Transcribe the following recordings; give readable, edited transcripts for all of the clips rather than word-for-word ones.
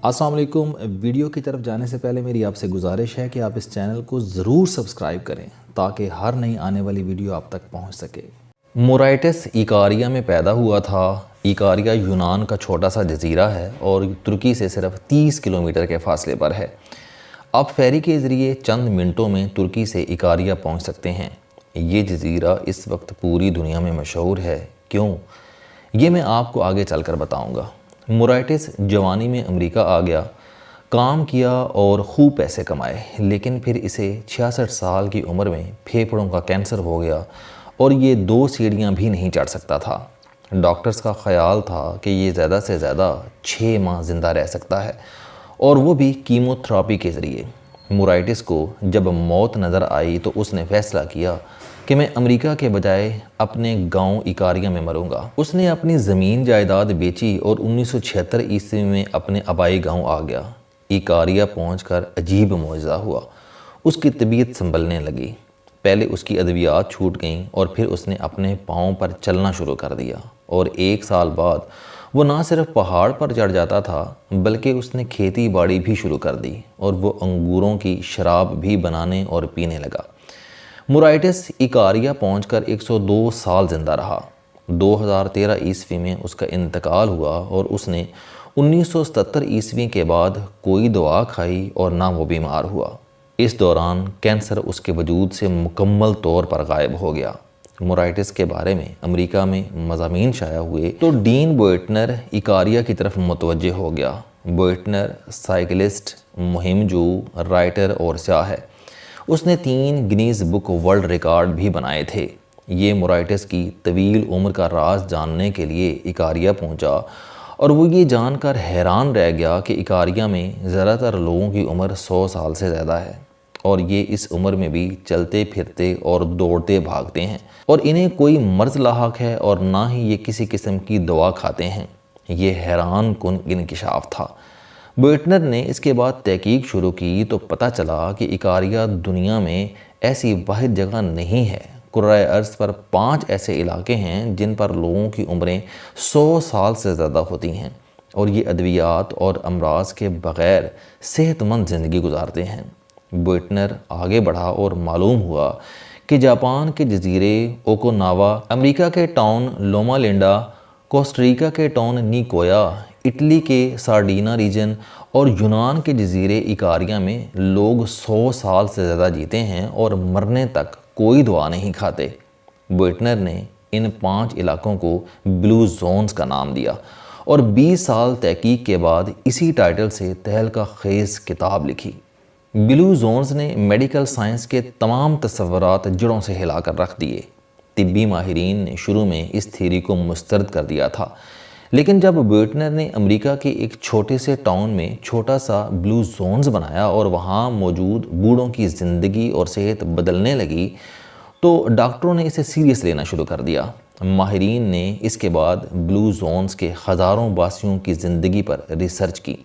السلام علیکم۔ ویڈیو کی طرف جانے سے پہلے میری آپ سے گزارش ہے کہ آپ اس چینل کو ضرور سبسکرائب کریں تاکہ ہر نئی آنے والی ویڈیو آپ تک پہنچ سکے۔ مورائٹس ایکاریا میں پیدا ہوا تھا۔ ایکاریا یونان کا چھوٹا سا جزیرہ ہے اور ترکی سے صرف 30 کلومیٹر کے فاصلے پر ہے۔ آپ فیری کے ذریعے چند منٹوں میں ترکی سے ایکاریا پہنچ سکتے ہیں۔ یہ جزیرہ اس وقت پوری دنیا میں مشہور ہے۔ کیوں؟ یہ میں آپ کو آگے چل کر بتاؤں گا۔ مورائٹس جوانی میں امریکہ آ گیا، کام کیا اور خوب پیسے کمائے، لیکن پھر اسے 66 سال کی عمر میں پھیپھڑوں کا کینسر ہو گیا اور یہ 2 سیڑھیاں بھی نہیں چڑھ سکتا تھا۔ ڈاکٹرز کا خیال تھا کہ یہ زیادہ سے زیادہ 6 ماہ زندہ رہ سکتا ہے، اور وہ بھی کیمو تھراپی کے ذریعے۔ مورائٹس کو جب موت نظر آئی تو اس نے فیصلہ کیا کہ میں امریکہ کے بجائے اپنے گاؤں ایکاریا میں مروں گا۔ اس نے اپنی زمین جائیداد بیچی اور 1976 عیسوی میں اپنے آبائی گاؤں آ گیا۔ ایکاریا پہنچ کر عجیب معجزہ ہوا۔ اس کی طبیعت سنبھلنے لگی۔ پہلے اس کی ادویات چھوٹ گئیں اور پھر اس نے اپنے پاؤں پر چلنا شروع کر دیا، اور 1 سال بعد وہ نہ صرف پہاڑ پر چڑھ جاتا تھا بلکہ اس نے کھیتی باڑی بھی شروع کر دی، اور وہ انگوروں کی شراب بھی بنانے اور پینے لگا۔ مورائٹس ایکاریا پہنچ کر 102 سال زندہ رہا۔ 2013 عیسوی میں اس کا انتقال ہوا اور اس نے 1977 عیسوی کے بعد کوئی دوا کھائی اور نہ وہ بیمار ہوا۔ اس دوران کینسر اس کے وجود سے مکمل طور پر غائب ہو گیا۔ مورائٹس کے بارے میں امریکہ میں مضامین شائع ہوئے تو ڈین بوئٹنر ایکاریا کی طرف متوجہ ہو گیا۔ بوئٹنر سائیکلسٹ، مہم جو، رائٹر اور سیاح ہے۔ اس نے 3 گنیز بک ورلڈ ریکارڈ بھی بنائے تھے۔ یہ مورائٹس کی طویل عمر کا راز جاننے کے لیے ایکاریا پہنچا، اور وہ یہ جان کر حیران رہ گیا کہ ایکاریا میں زیادہ تر لوگوں کی عمر 100 سال سے زیادہ ہے، اور یہ اس عمر میں بھی چلتے پھرتے اور دوڑتے بھاگتے ہیں، اور انہیں کوئی مرض لاحق ہے اور نہ ہی یہ کسی قسم کی دوا کھاتے ہیں۔ یہ حیران کن انکشاف تھا۔ بوئٹنر نے اس کے بعد تحقیق شروع کی تو پتہ چلا کہ ایکاریا دنیا میں ایسی واحد جگہ نہیں ہے۔ کرۂ ارض پر 5 ایسے علاقے ہیں جن پر لوگوں کی عمریں 100 سال سے زیادہ ہوتی ہیں، اور یہ ادویات اور امراض کے بغیر صحت مند زندگی گزارتے ہیں۔ بوئٹنر آگے بڑھا اور معلوم ہوا کہ جاپان کے جزیرے اوکیناوا، امریکہ کے ٹاؤن لوما لینڈا، کوسٹاریکا کے ٹاؤن نیکویا، اٹلی کے سارڈینا ریجن اور یونان کے جزیرے ایکاریا میں لوگ 100 سال سے زیادہ جیتے ہیں اور مرنے تک کوئی دوا نہیں کھاتے۔ بوئٹنر نے ان 5 علاقوں کو بلو زونز کا نام دیا، اور 20 سال تحقیق کے بعد اسی ٹائٹل سے تہلکہ خیز کتاب لکھی۔ بلو زونز نے میڈیکل سائنس کے تمام تصورات جڑوں سے ہلا کر رکھ دیے۔ طبی ماہرین نے شروع میں اس تھیوری کو مسترد کر دیا تھا، لیکن جب بوئٹنر نے امریکہ کے ایک چھوٹے سے ٹاؤن میں چھوٹا سا بلو زونز بنایا اور وہاں موجود بوڑھوں کی زندگی اور صحت بدلنے لگی تو ڈاکٹروں نے اسے سیریس لینا شروع کر دیا۔ ماہرین نے اس کے بعد بلو زونز کے ہزاروں باسیوں کی زندگی پر ریسرچ کی،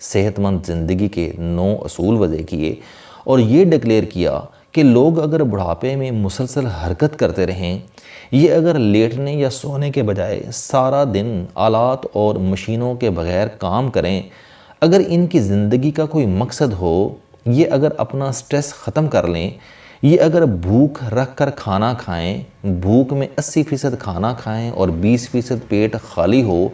صحت مند زندگی کے 9 اصول وضع کیے، اور یہ ڈکلیئر کیا کہ لوگ اگر بڑھاپے میں مسلسل حرکت کرتے رہیں، یہ اگر لیٹنے یا سونے کے بجائے سارا دن آلات اور مشینوں کے بغیر کام کریں، اگر ان کی زندگی کا کوئی مقصد ہو، یہ اگر اپنا سٹریس ختم کر لیں، یہ اگر بھوک رکھ کر کھانا کھائیں، بھوک میں 80% کھانا کھائیں اور 20% پیٹ خالی ہو،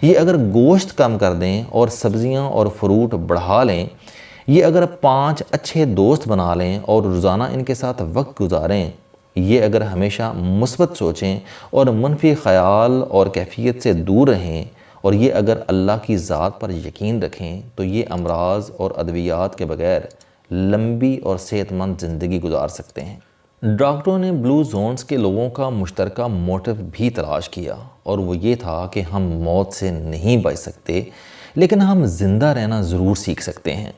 یہ اگر گوشت کم کر دیں اور سبزیاں اور فروٹ بڑھا لیں، یہ اگر 5 اچھے دوست بنا لیں اور روزانہ ان کے ساتھ وقت گزاریں، یہ اگر ہمیشہ مثبت سوچیں اور منفی خیال اور کیفیت سے دور رہیں، اور یہ اگر اللہ کی ذات پر یقین رکھیں، تو یہ امراض اور ادویات کے بغیر لمبی اور صحت مند زندگی گزار سکتے ہیں۔ ڈاکٹروں نے بلو زونز کے لوگوں کا مشترکہ موٹو بھی تلاش کیا، اور وہ یہ تھا کہ ہم موت سے نہیں بچ سکتے، لیکن ہم زندہ رہنا ضرور سیکھ سکتے ہیں۔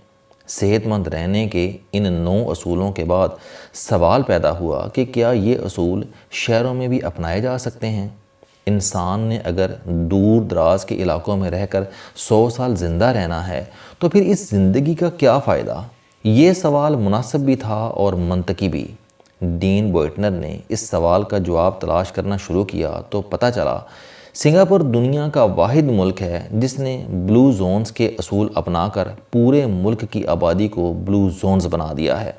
صحت مند رہنے کے ان 9 اصولوں کے بعد سوال پیدا ہوا کہ کیا یہ اصول شہروں میں بھی اپنائے جا سکتے ہیں؟ انسان نے اگر دور دراز کے علاقوں میں رہ کر 100 سال زندہ رہنا ہے تو پھر اس زندگی کا کیا فائدہ؟ یہ سوال مناسب بھی تھا اور منطقی بھی۔ ڈین بوئٹنر نے اس سوال کا جواب تلاش کرنا شروع کیا تو پتہ چلا سنگاپور دنیا کا واحد ملک ہے جس نے بلو زونز کے اصول اپنا کر پورے ملک کی آبادی کو بلو زونز بنا دیا ہے۔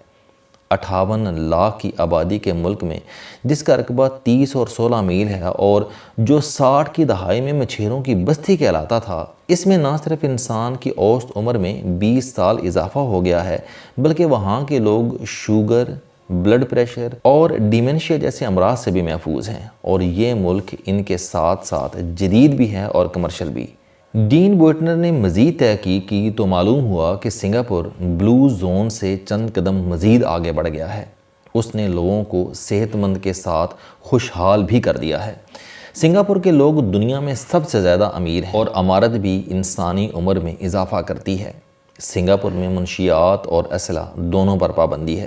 58 لاکھ کی آبادی کے ملک میں جس کا رقبہ 30 اور 16 میل ہے اور جو 60 کی دہائی میں مچھیروں کی بستی کہلاتا تھا، اس میں نہ صرف انسان کی اوسط عمر میں 20 سال اضافہ ہو گیا ہے بلکہ وہاں کے لوگ شوگر، بلڈ پریشر اور ڈیمنشیا جیسے امراض سے بھی محفوظ ہیں، اور یہ ملک ان کے ساتھ ساتھ جدید بھی ہے اور کمرشل بھی۔ ڈین بوئٹنر نے مزید تحقیق کی تو معلوم ہوا کہ سنگاپور بلو زون سے چند قدم مزید آگے بڑھ گیا ہے۔ اس نے لوگوں کو صحت مند کے ساتھ خوشحال بھی کر دیا ہے۔ سنگاپور کے لوگ دنیا میں سب سے زیادہ امیر ہیں اور امارت بھی انسانی عمر میں اضافہ کرتی ہے۔ سنگاپور میں منشیات اور اسلحہ دونوں پر پابندی ہے،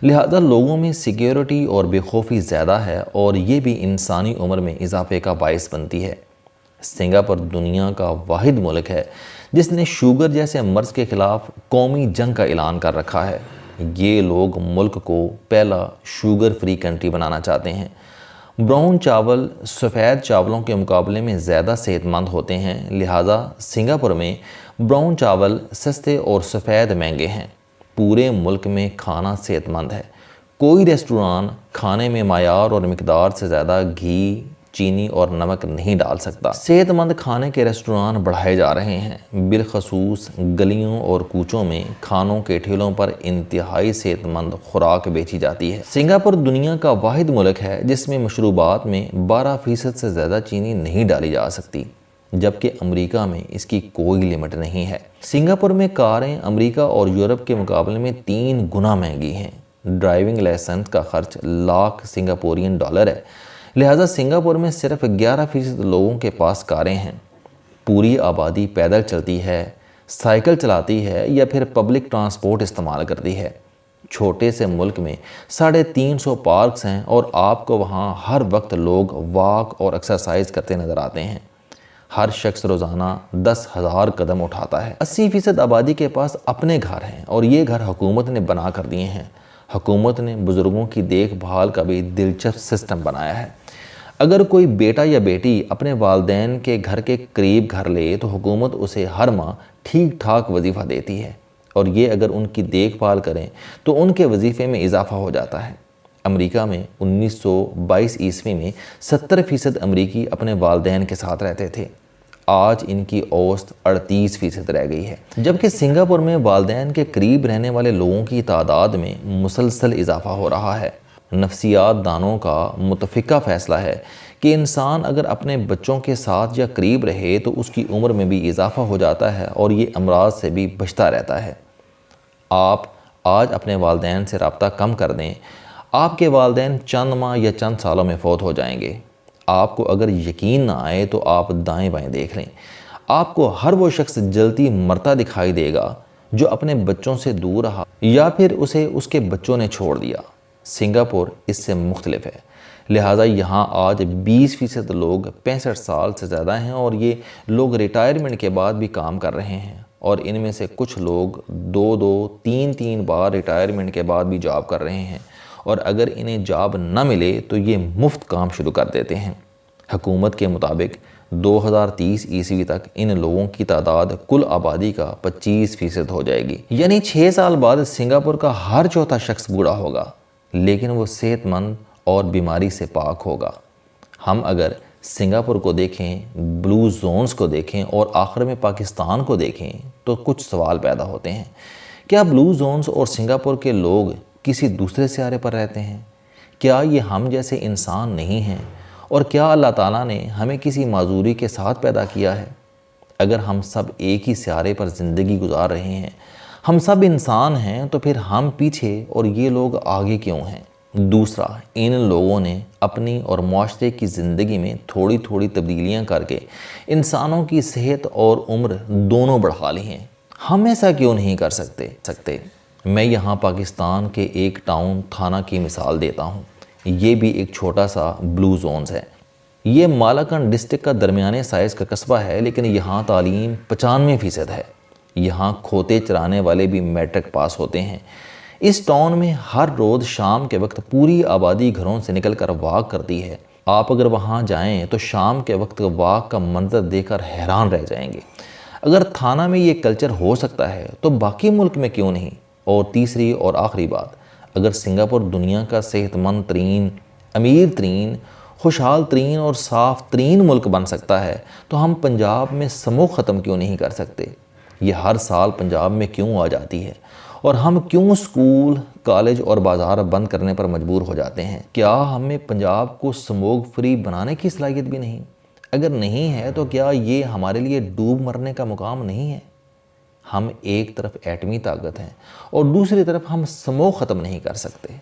لہذا لوگوں میں سیکیورٹی اور بے خوفی زیادہ ہے اور یہ بھی انسانی عمر میں اضافے کا باعث بنتی ہے۔ سنگاپور دنیا کا واحد ملک ہے جس نے شوگر جیسے مرض کے خلاف قومی جنگ کا اعلان کر رکھا ہے۔ یہ لوگ ملک کو پہلا شوگر فری کنٹری بنانا چاہتے ہیں۔ براؤن چاول سفید چاولوں کے مقابلے میں زیادہ صحت مند ہوتے ہیں، لہٰذا سنگاپور میں براؤن چاول سستے اور سفید مہنگے ہیں۔ پورے ملک میں کھانا صحت مند ہے۔ کوئی ریسٹوران کھانے میں معیار اور مقدار سے زیادہ گھی، چینی اور نمک نہیں ڈال سکتا۔ صحت مند کھانے کے ریسٹوران بڑھائے جا رہے ہیں، بالخصوص گلیوں اور کوچوں میں کھانوں کے ٹھیلوں پر انتہائی صحت مند خوراک بیچی جاتی ہے۔ سنگاپور دنیا کا واحد ملک ہے جس میں مشروبات میں 12% سے زیادہ چینی نہیں ڈالی جا سکتی، جبکہ امریکہ میں اس کی کوئی لمٹ نہیں ہے۔ سنگاپور میں کاریں امریکہ اور یورپ کے مقابلے میں 3 گنا مہنگی ہیں۔ ڈرائیونگ لائسنس کا خرچ لاکھ سنگاپورین ڈالر ہے، لہٰذا سنگاپور میں صرف 11% لوگوں کے پاس کاریں ہیں۔ پوری آبادی پیدل چلتی ہے، سائیکل چلاتی ہے یا پھر پبلک ٹرانسپورٹ استعمال کرتی ہے۔ چھوٹے سے ملک میں 350 پارکس ہیں اور آپ کو وہاں ہر وقت لوگ واک اور ایکسرسائز کرتے نظر آتے ہیں۔ ہر شخص روزانہ 10,000 قدم اٹھاتا ہے۔ 80% آبادی کے پاس اپنے گھر ہیں اور یہ گھر حکومت نے بنا کر دیے ہیں۔ حکومت نے بزرگوں کی دیکھ بھال کا بھی دلچسپ سسٹم بنایا ہے۔ اگر کوئی بیٹا یا بیٹی اپنے والدین کے گھر کے قریب گھر لے تو حکومت اسے ہر ماہ ٹھیک ٹھاک وظیفہ دیتی ہے، اور یہ اگر ان کی دیکھ بھال کریں تو ان کے وظیفے میں اضافہ ہو جاتا ہے۔ امریکہ میں 1922 عیسوی میں 70% امریکی اپنے والدین کے ساتھ رہتے تھے، آج ان کی اوسط 38% رہ گئی ہے، جبکہ سنگاپور میں والدین کے قریب رہنے والے لوگوں کی تعداد میں مسلسل اضافہ ہو رہا ہے۔ نفسیات دانوں کا متفقہ فیصلہ ہے کہ انسان اگر اپنے بچوں کے ساتھ یا قریب رہے تو اس کی عمر میں بھی اضافہ ہو جاتا ہے اور یہ امراض سے بھی بچتا رہتا ہے۔ آپ آج اپنے والدین سے رابطہ کم کر دیں، آپ کے والدین چند ماہ یا چند سالوں میں فوت ہو جائیں گے۔ آپ کو اگر یقین نہ آئے تو آپ دائیں بائیں دیکھ لیں، آپ کو ہر وہ شخص جلتی مرتا دکھائی دے گا جو اپنے بچوں سے دور رہا یا پھر اسے اس کے بچوں نے چھوڑ دیا۔ سنگاپور اس سے مختلف ہے، لہٰذا یہاں آج 20% لوگ 65 سال سے زیادہ ہیں اور یہ لوگ ریٹائرمنٹ کے بعد بھی کام کر رہے ہیں، اور ان میں سے کچھ لوگ 2-3 بار ریٹائرمنٹ کے بعد بھی جاب کر رہے ہیں، اور اگر انہیں جاب نہ ملے تو یہ مفت کام شروع کر دیتے ہیں۔ حکومت کے مطابق 2030 عیسوی تک ان لوگوں کی تعداد کل آبادی کا 25% ہو جائے گی، یعنی 6 سال بعد سنگاپور کا ہر چوتھا شخص بوڑھا ہوگا، لیکن وہ صحت مند اور بیماری سے پاک ہوگا۔ ہم اگر سنگاپور کو دیکھیں، بلو زونز کو دیکھیں اور آخر میں پاکستان کو دیکھیں تو کچھ سوال پیدا ہوتے ہیں۔ کیا بلو زونز اور سنگاپور کے لوگ کسی دوسرے سیارے پر رہتے ہیں؟ کیا یہ ہم جیسے انسان نہیں ہیں؟ اور کیا اللہ تعالیٰ نے ہمیں کسی معذوری کے ساتھ پیدا کیا ہے؟ اگر ہم سب ایک ہی سیارے پر زندگی گزار رہے ہیں، ہم سب انسان ہیں، تو پھر ہم پیچھے اور یہ لوگ آگے کیوں ہیں؟ دوسرا، ان لوگوں نے اپنی اور معاشرے کی زندگی میں تھوڑی تھوڑی تبدیلیاں کر کے انسانوں کی صحت اور عمر دونوں بڑھا لی ہیں۔ ہم ایسا کیوں نہیں کر سکتے؟ میں یہاں پاکستان کے ایک ٹاؤن تھانہ کی مثال دیتا ہوں۔ یہ بھی ایک چھوٹا سا بلو زونز ہے۔ یہ مالاکنڈ ڈسٹرکٹ کا درمیانے سائز کا قصبہ ہے، لیکن یہاں تعلیم 95% ہے۔ یہاں کھوتے چرانے والے بھی میٹرک پاس ہوتے ہیں۔ اس ٹاؤن میں ہر روز شام کے وقت پوری آبادی گھروں سے نکل کر واک کرتی ہے آپ اگر وہاں جائیں تو شام کے وقت واک کا منظر دیکھ کر حیران رہ جائیں گے۔ اگر تھانہ میں یہ کلچر ہو سکتا ہے تو باقی ملک میں کیوں نہیں؟ اور تیسری اور آخری بات، اگر سنگاپور دنیا کا صحت مند ترین، امیر ترین، خوشحال ترین اور صاف ترین ملک بن سکتا ہے تو ہم پنجاب میں سموگ ختم کیوں نہیں کر سکتے؟ یہ ہر سال پنجاب میں کیوں آ جاتی ہے اور ہم کیوں سکول، کالج اور بازار بند کرنے پر مجبور ہو جاتے ہیں؟ کیا ہمیں پنجاب کو سموگ فری بنانے کی صلاحیت بھی نہیں؟ اگر نہیں ہے تو کیا یہ ہمارے لیے ڈوب مرنے کا مقام نہیں ہے؟ ہم ایک طرف ایٹمی طاقت ہیں اور دوسری طرف ہم سموگ ختم نہیں کر سکتے۔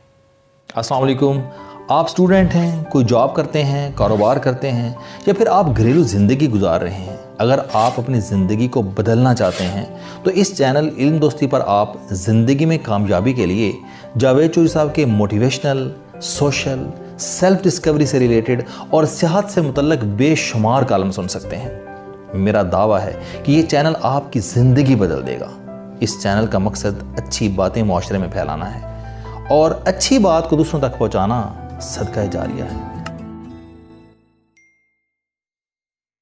السلام علیکم، آپ سٹوڈنٹ ہیں، کوئی جاب کرتے ہیں، کاروبار کرتے ہیں، یا پھر آپ گھریلو زندگی گزار رہے ہیں۔ اگر آپ اپنی زندگی کو بدلنا چاہتے ہیں تو اس چینل علم دوستی پر آپ زندگی میں کامیابی کے لیے جاوید چوہدری صاحب کے موٹیویشنل، سوشل، سیلف ڈسکوری سے ریلیٹڈ اور صحت سے متعلق بے شمار کالم سن سکتے ہیں۔ میرا دعویٰ ہے کہ یہ چینل آپ کی زندگی بدل دے گا۔ اس چینل کا مقصد اچھی باتیں معاشرے میں پھیلانا ہے اور اچھی بات کو دوسروں تک پہنچانا صدقہ جاریہ ہے۔